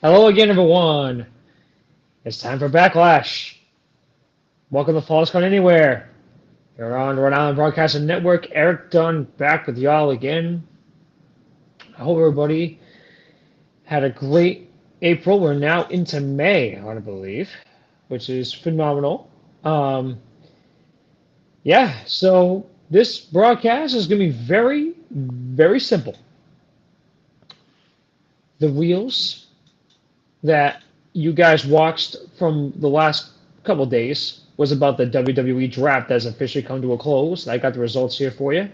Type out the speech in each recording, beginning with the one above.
Hello again, everyone. It's time for Backlash. Welcome to Falls Count Anywhere. You're on Rhode Island Broadcasting Network. Erik Dunn back with y'all again. I hope everybody had a great April. We're now into May, I believe, which is phenomenal. Um, yeah, so this broadcast is going to be very, very simple. The reels that you guys watched from the last couple days was about the WWE draft that's officially come to a close. I got the results here for you.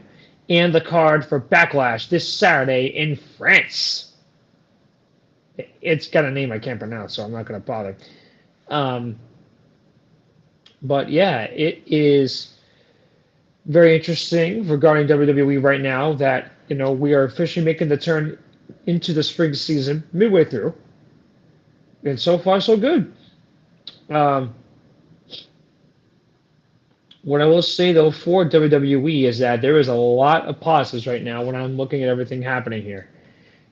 And the card for Backlash this Saturday in France. It's got a name I can't pronounce, so I'm not going to bother. Um, but yeah, it is very interesting regarding WWE right now that we are officially making the turn into the spring season midway through, and so far so good. Um, What I will say though for WWE is that there is a lot of positives right now when I'm looking at everything happening here.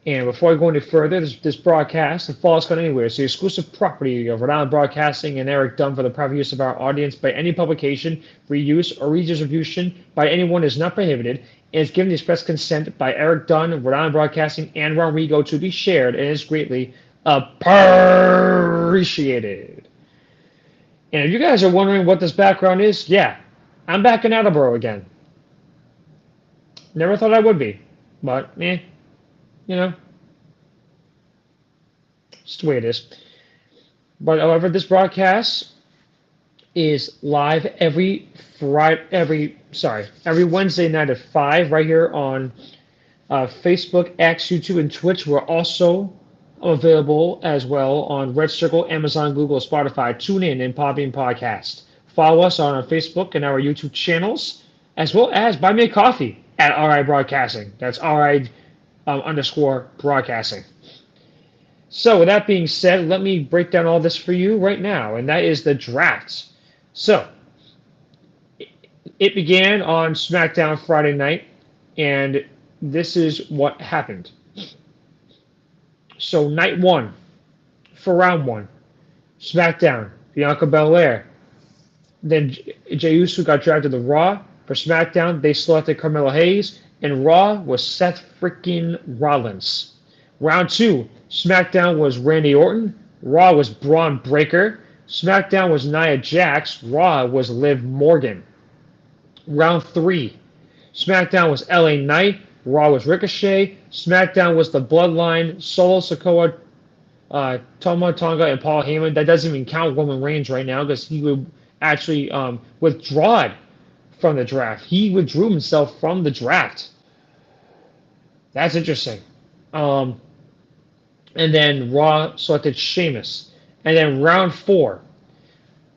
And before I go any further, this broadcast, The Falls Gone Anywhere, is the exclusive property of Rhode Island Broadcasting and Erik Dunn for the private use of our audience by any publication, reuse, or redistribution by anyone is not prohibited, and is given the express consent by Erik Dunn, Rhode Island Broadcasting, and Ron Rigo to be shared and is greatly appreciated. And if you guys are wondering what this background is, yeah, I'm back in Attleboro again. Never thought I would be, but you know, it's the way it is. But however, this broadcast is live every Wednesday night at 5 right here on Facebook, X, YouTube, and Twitch. We're also available as well on Red Circle, Amazon, Google, Spotify, TuneIn, and Podbean Podcast. Follow us on our Facebook and our YouTube channels, as well as buy me a coffee at RI Broadcasting. That's RI underscore broadcasting. So with that being said, let me break down all this for you right now, and that is the draft. So it began on SmackDown Friday night, and this is what happened. So night one, for round one, SmackDown, Bianca Belair. Then Jey Uso got drafted to Raw. For SmackDown, they selected Carmelo Hayes, and Raw was Seth freaking Rollins. Round two, SmackDown was Randy Orton. Raw was Braun Breaker. SmackDown was Nia Jax. Raw was Liv Morgan. Round three, SmackDown was LA Knight. Raw was Ricochet. SmackDown was the Bloodline, Solo Sikoa, Toma Tonga, and Paul Heyman. That doesn't even count Roman Reigns right now because he would actually withdraw from the draft. He withdrew himself from the draft. That's interesting. Um, and then Raw selected Sheamus. And then round four,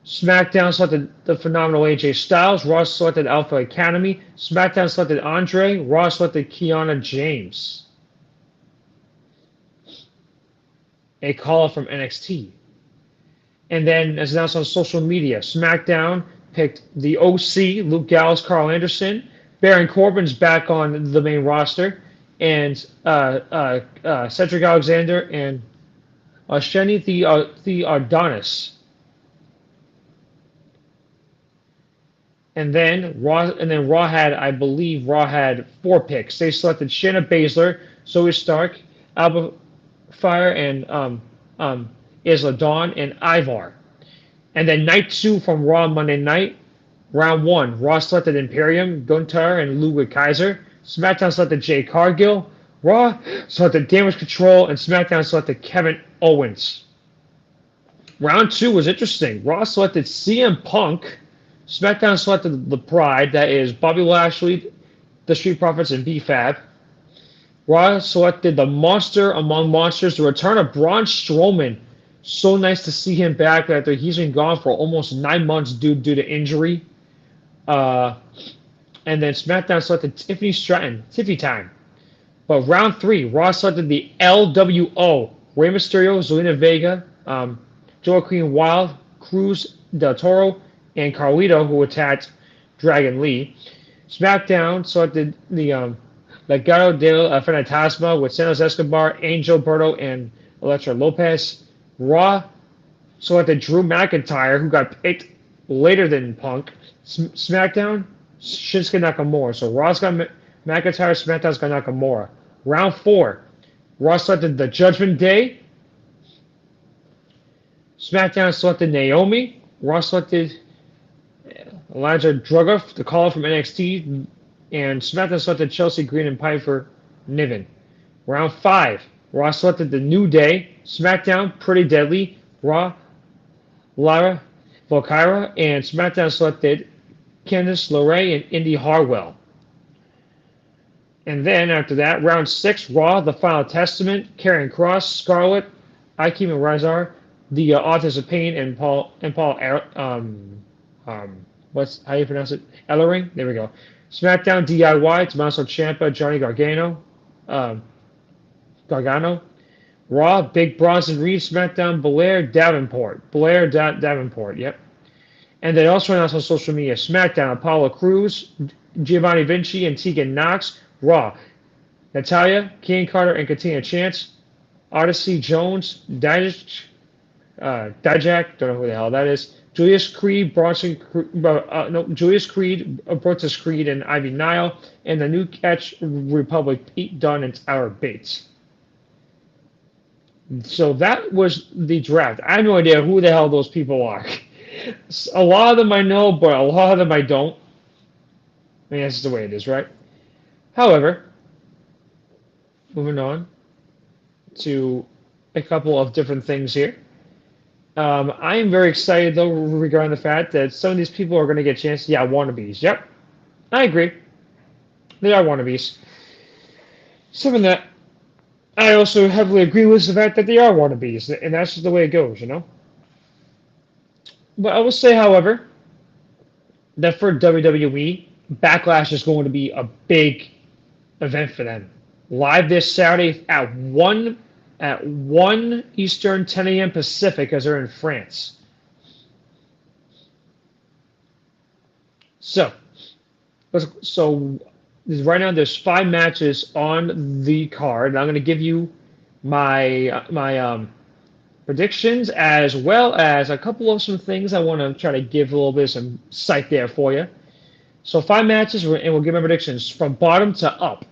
SmackDown selected the phenomenal AJ Styles. Raw selected Alpha Academy. SmackDown selected Andre. Raw selected Kiana James. A call from NXT. And then, as announced on social media, SmackDown picked the OC, Luke Gallows, Carl Anderson. Baron Corbin's back on the main roster. And Cedric Alexander and Shani the Adonis. And then Raw had, I believe, Raw had four picks. They selected Shayna Baszler, Zoe Stark, Alba Fire, and Isla Dawn, and Ivar. And then night two from Raw Monday night, round one, Raw selected Imperium, Gunther, and Ludwig Kaiser. SmackDown selected Jay Cargill. Raw selected Damage Control, and SmackDown selected Kevin Owens. Round two was interesting. Raw selected CM Punk. SmackDown selected the Pride, that is Bobby Lashley, the Street Profits, and B-Fab. Raw selected the Monster Among Monsters, the return of Braun Strowman. So nice to see him back after he's been gone for almost 9 months due to injury. And then SmackDown selected Tiffany Stratton, Tiffy Time. But round three, Raw selected the LWO, Rey Mysterio, Zelina Vega, Joaquin Wild, Cruz Del Toro, and Carlito, who attacked Dragon Lee. SmackDown selected the Legado del Fantasma with Santos Escobar, Angel Berto, and Elektra Lopez. Raw selected Drew McIntyre, who got picked later than Punk. SmackDown, Shinsuke Nakamura. So Raw's got McIntyre, SmackDown's got Nakamura. Round 4, Raw selected the Judgment Day. SmackDown selected Naomi. Raw selected Elijah Dragunov, the caller from NXT. And SmackDown selected Chelsea Green and Piper Niven. Round 5, Raw selected the New Day. SmackDown, Pretty Deadly. Raw, Lara Valkyra. And SmackDown selected Candice LeRae and Indy Hartwell. And then after that, round 6, Raw, The Final Testament, Karrion Kross, Scarlett, Akeem and Razar, the Authors of Pain, and Paul what's how you pronounce it? Ellering. There we go. SmackDown DIY, Tommaso Ciampa, Johnny Gargano. Raw, Big Bronson Reed. SmackDown, Blair Davenport. Yep. And they also announced on social media, SmackDown, Apollo Crews, Giovanni Vinci, and Tegan Knox. Raw, Natalya, Kane Carter, and Katina Chance. Odyssey Jones, Dijak, don't know who the hell that is. Julius Creed, Bronson Brutus Creed, and Ivy Nile, and the New Catch Republic, Pete Dunne and Tyler Bates. So that was the draft. I have no idea who the hell those people are. A lot of them I know, but a lot of them I don't. I mean, that's just the way it is, right? However, moving on to a couple of different things here. I am very excited, though, regarding the fact that some of these people are going to get a chance. Yeah, wannabes. Yep, I agree. They are wannabes. Something that I also heavily agree with is the fact that they are wannabes, and that's just the way it goes, you know? But I will say, however, that for WWE, Backlash is going to be a big event for them. Live this Saturday at 1 Eastern, 10 a.m. Pacific, as they're in France. So right now there's 5 matches on the card, and I'm going to give you my predictions, as well as a couple of some things I want to try to give a little bit of some sight there for you. So 5 matches, and we'll give my predictions from bottom to up.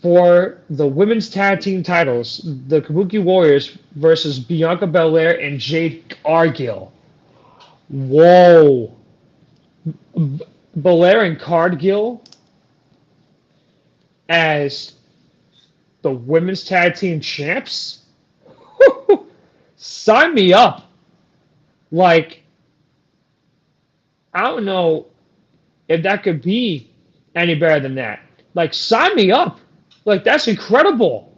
For the women's tag team titles, the Kabuki Warriors versus Bianca Belair and Jade Cargill. Whoa. Belair and Cargill as the women's tag team champs? Sign me up. Like, I don't know if that could be any better than that. Like, sign me up. Like, that's incredible.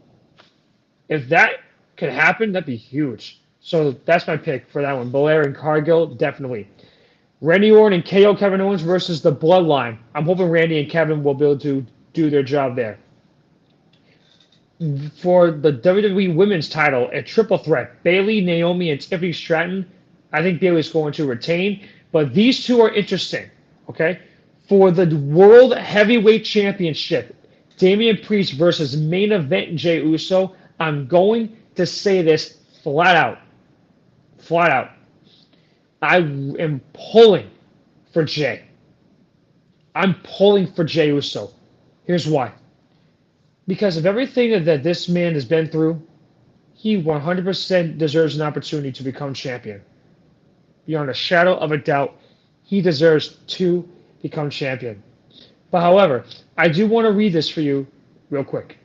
If that could happen, that'd be huge. So that's my pick for that one. Belair and Cargill, definitely. Randy Orton and KO Kevin Owens versus the Bloodline. I'm hoping Randy and Kevin will be able to do their job there. For the WWE Women's title, a triple threat, Bayley, Naomi, and Tiffany Stratton. I think Bayley's going to retain, but these two are interesting, okay? For the World Heavyweight Championship, Damian Priest versus main event Jey Uso. I'm going to say this flat out. Flat out. I am pulling for Jey. I'm pulling for Jey Uso. Here's why. Because of everything that this man has been through, he 100% deserves an opportunity to become champion. Beyond a shadow of a doubt, he deserves to become champion. But however, I do want to read this for you real quick.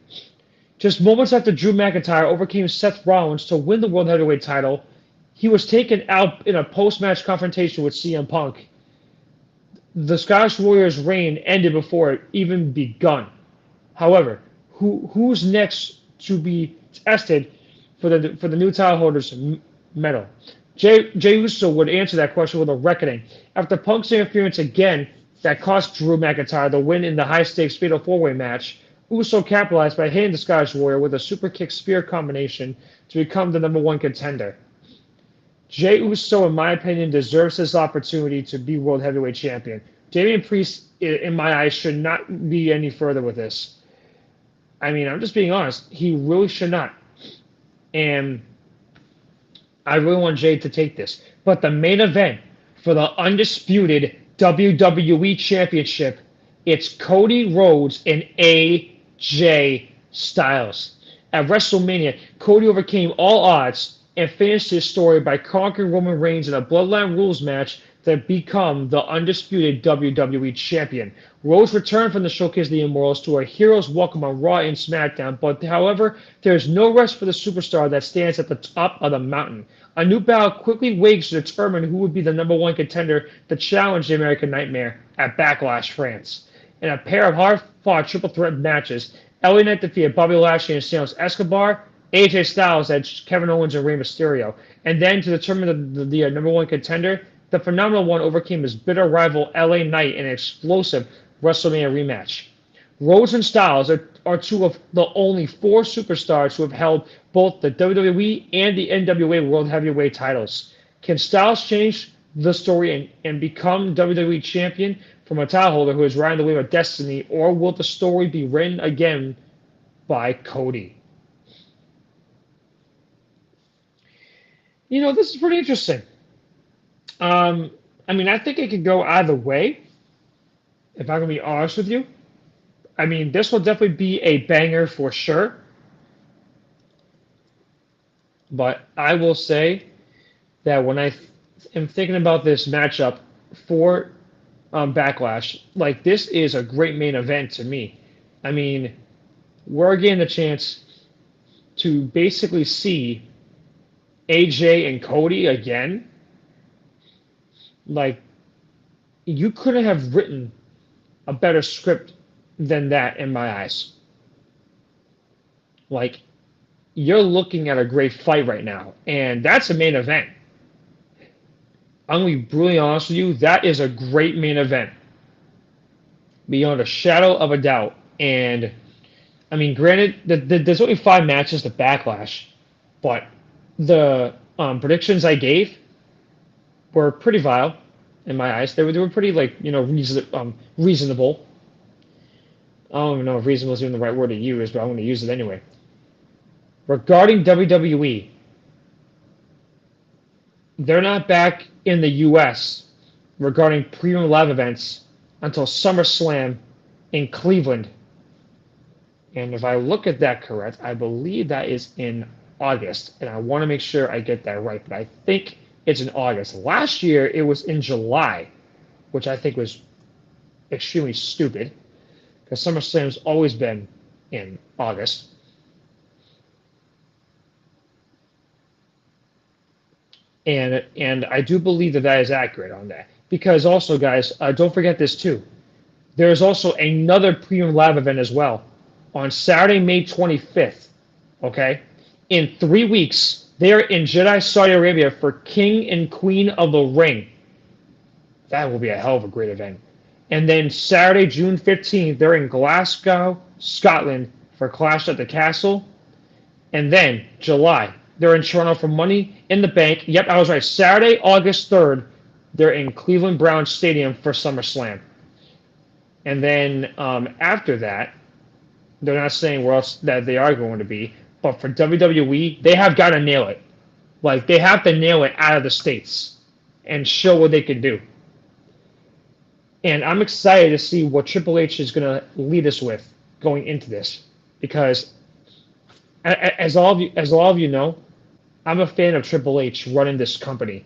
Just moments after Drew McIntyre overcame Seth Rollins to win the World Heavyweight title, he was taken out in a post-match confrontation with CM Punk. The Scottish Warriors' reign ended before it even begun. However, who's next to be tested for the new title holders' medal? Jey Uso would answer that question with a reckoning. After Punk's interference again that cost Drew McIntyre the win in the high-stakes Fatal 4-Way match, Uso capitalized by hitting the Scottish Warrior with a super kick spear combination to become the #1 contender. Jey Uso, in my opinion, deserves this opportunity to be World Heavyweight Champion. Damian Priest, in my eyes, should not be any further with this. I mean, I'm just being honest. He really should not. and I really want Jay to take this. But the main event for the undisputed WWE Championship, it's Cody Rhodes and AJ Styles. At WrestleMania, Cody overcame all odds and finished his story by conquering Roman Reigns in a Bloodline Rules match to become the undisputed WWE Champion. Rhodes returned from the Showcase of the Immortals to a hero's welcome on Raw and SmackDown, but however, there is no rest for the superstar that stands at the top of the mountain. A new battle quickly waged to determine who would be the #1 contender to challenge the American Nightmare at Backlash France. In a pair of hard-fought triple threat matches, LA Knight defeated Bobby Lashley and Santos Escobar. AJ Styles edged Kevin Owens and Rey Mysterio. And then to determine the #1 contender, the Phenomenal One overcame his bitter rival LA Knight in an explosive WrestleMania rematch. Rhodes and Styles are two of the only 4 superstars who have held both the WWE and the NWA World Heavyweight titles. Can Styles change the story and become WWE Champion from a title holder who is riding the wave of destiny, or will the story be written again by Cody? This is pretty interesting. I think it could go either way, if I'm going to be honest with you. This will definitely be a banger for sure. But I will say that when I am thinking about this matchup for Backlash, this is a great main event to me. We're getting the chance to basically see AJ and Cody again. You couldn't have written a better script than that in my eyes. You're looking at a great fight right now, and that's a main event. I'm going to be brutally honest with you, that is a great main event, beyond a shadow of a doubt. And, granted, there's only 5 matches to Backlash, but the predictions I gave were pretty vile in my eyes. They were pretty, reasonable. I don't even know if reasonable is even the right word to use, but I'm going to use it anyway. Regarding WWE, they're not back in the U.S. regarding premium live events until SummerSlam in Cleveland. And if I look at that correct, I believe that is in August. And I want to make sure I get that right, but I think it's in August. Last year, it was in July, which I think was extremely stupid, because SummerSlam's always been in August. And I do believe that is accurate on that. Because also, guys, don't forget this too. There's also another premium live event as well on Saturday, May 25th. Okay? In 3 weeks, they're in Jeddah, Saudi Arabia for King and Queen of the Ring. That will be a hell of a great event. And then Saturday, June 15th, they're in Glasgow, Scotland for Clash at the Castle. And then July, they're in Toronto for Money in the Bank. Yep, I was right. Saturday, August 3rd, they're in Cleveland Browns Stadium for SummerSlam. And then after that, they're not saying where else that they are going to be. But for WWE, they have got to nail it. They have to nail it out of the States and show what they can do. And I'm excited to see what Triple H is going to lead us with going into this. Because as all of you know, I'm a fan of Triple H running this company.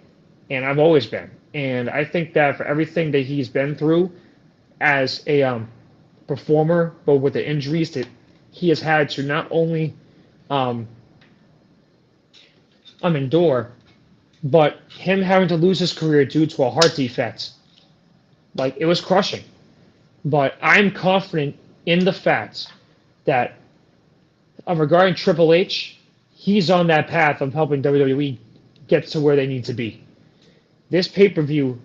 And I've always been. And I think that for everything that he's been through as a performer, but with the injuries that he has had to not only endure, but him having to lose his career due to a heart defect. It was crushing. But I'm confident in the fact that regarding Triple H, he's on that path of helping WWE get to where they need to be. This pay-per-view,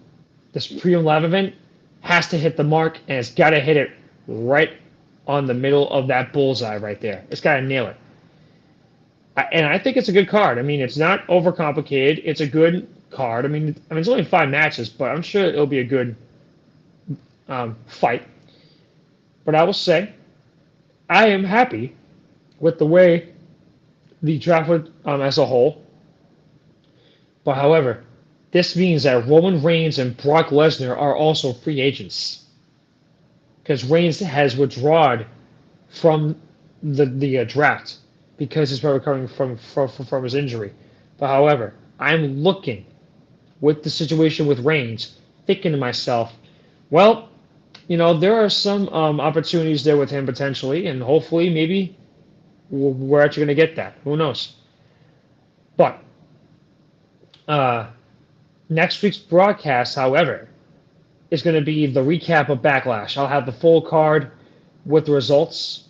this premium live event, has to hit the mark, and it's got to hit it right on the middle of that bullseye right there. It's got to nail it. And I think it's a good card. It's not overcomplicated. It's a good card. It's only 5 matches, but I'm sure it'll be a good fight. But I will say, I am happy with the way the draft as a whole. But however, this means that Roman Reigns and Brock Lesnar are also free agents because Reigns has withdrawn from the draft because he's recovering from his injury. But however, I'm looking with the situation with Reigns, thinking to myself, well, there are some opportunities there with him potentially, and hopefully maybe we're actually going to get that. Who knows? But next week's broadcast, however, is going to be the recap of Backlash. I'll have the full card with the results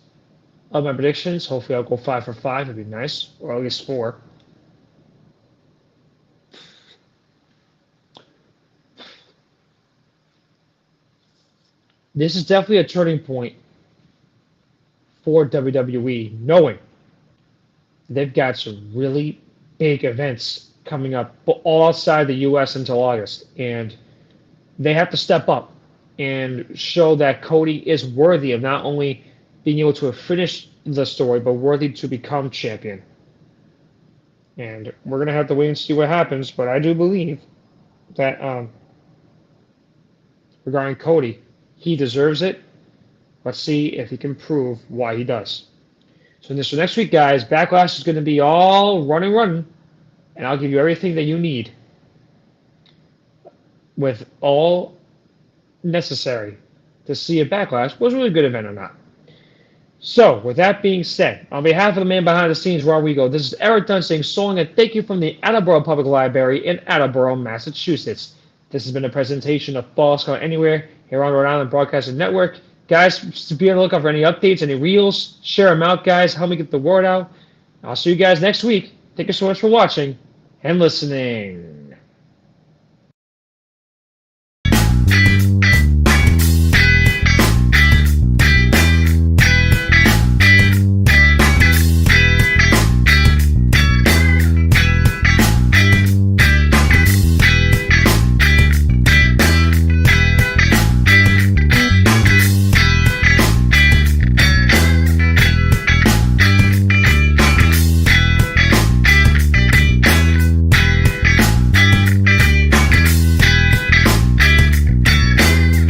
of my predictions. Hopefully I'll go 5 for 5. It'd be nice. Or at least 4. This is definitely a turning point for WWE, knowing they've got some really big events coming up, but all outside the U.S. until August. And they have to step up and show that Cody is worthy of not only being able to finish the story, but worthy to become champion. And we're going to have to wait and see what happens, but I do believe that regarding Cody, he deserves it. Let's see if he can prove why he does. So next week, guys, Backlash is going to be all running, and I'll give you everything that you need with all necessary to see if Backlash was a really good event or not. So, with that being said, on behalf of the man behind the scenes, Rodrigo, this is Erik Dunn saying so long and thank you from the Attleboro Public Library in Attleboro, Massachusetts. This has been a presentation of Ball Scout Anywhere here on Rhode Island Broadcasting Network. Guys, just be on the lookout for any updates, any reels. Share them out, guys. Help me get the word out. I'll see you guys next week. Thank you so much for watching and listening.